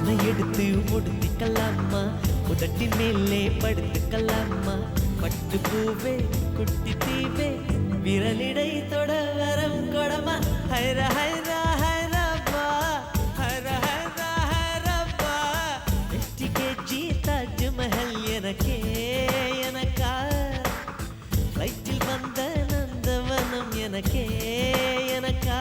உன்னை எடுத்து உடுத்திக்கலாமா, உதட்டின் மேலே படுத்துக்கலாமா, பட்டு பூவே குட்டி தீவே விரலிடை தொட வரம் கொடமா, ஹைர ஹைரா ஹைரப்பா ஹைர ஹைரா ஹைரப்பா. 50 kg தாஜ்மஹல் எனக்கே எனக்கா, ஃப்ளைட்டில் வந்த நந்தவனம் எனக்கே எனக்கா.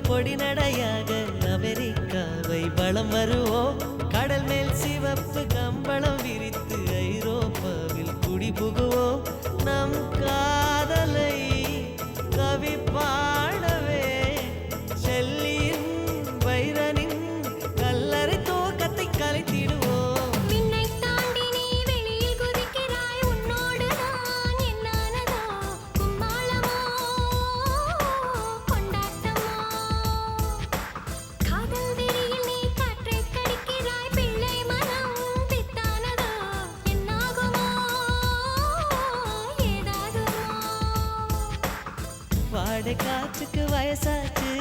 பொடி நடையாக அமெரிக்காவை வலம் வருவோம், கடல் மேல் சிவப்பு கம்பளம் விரித்து ஐரோப்பாவில் குடிபுகுவோம். நம் காதலை கவி பாடவே ஷெல்லியின் வைரனின் கல்லறை தோக்கத்தை கலைத்திடுவோம். வாடை காற்றுக்கு வயசாச்சு,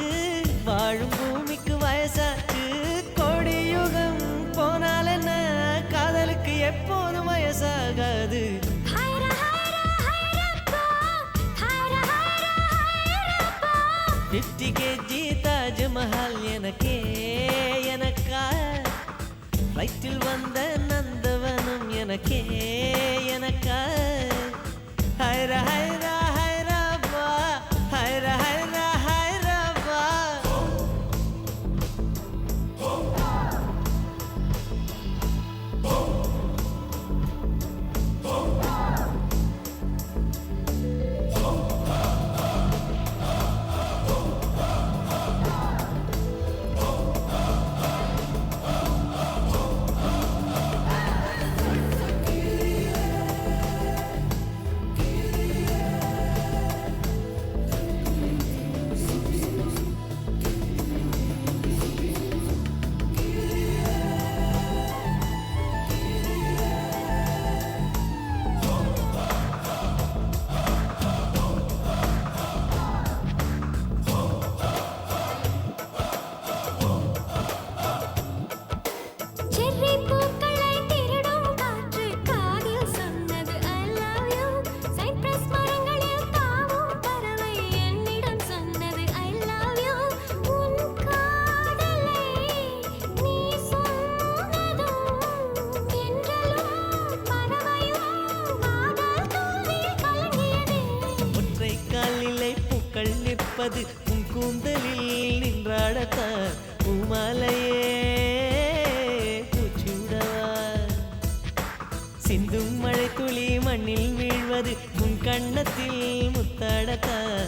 வாழும் பூமிக்கு வயசாச்சு, கோடி யுகம் போனால் என்ன, காதலுக்கு எப்போதும் வயசாகாது. 50 kg தாஜ்மஹல் எனக்கே எனக்கா, ஃப்ளைட்டில் வந்த நந்தவனம் எனக்கே எனக்கா. ஹைர ஹைரா ஹைரப்பா ஹைர ஹைரா ஹைரப்பா. உன் கூந்தலில் நின்றாடத்தான் பூமாலையே பூச்சுடவா, சிந்தும் மழை துளி மண்ணில் வீழ்வது உன் கண்ணத்தில் முத்தாடத்தான்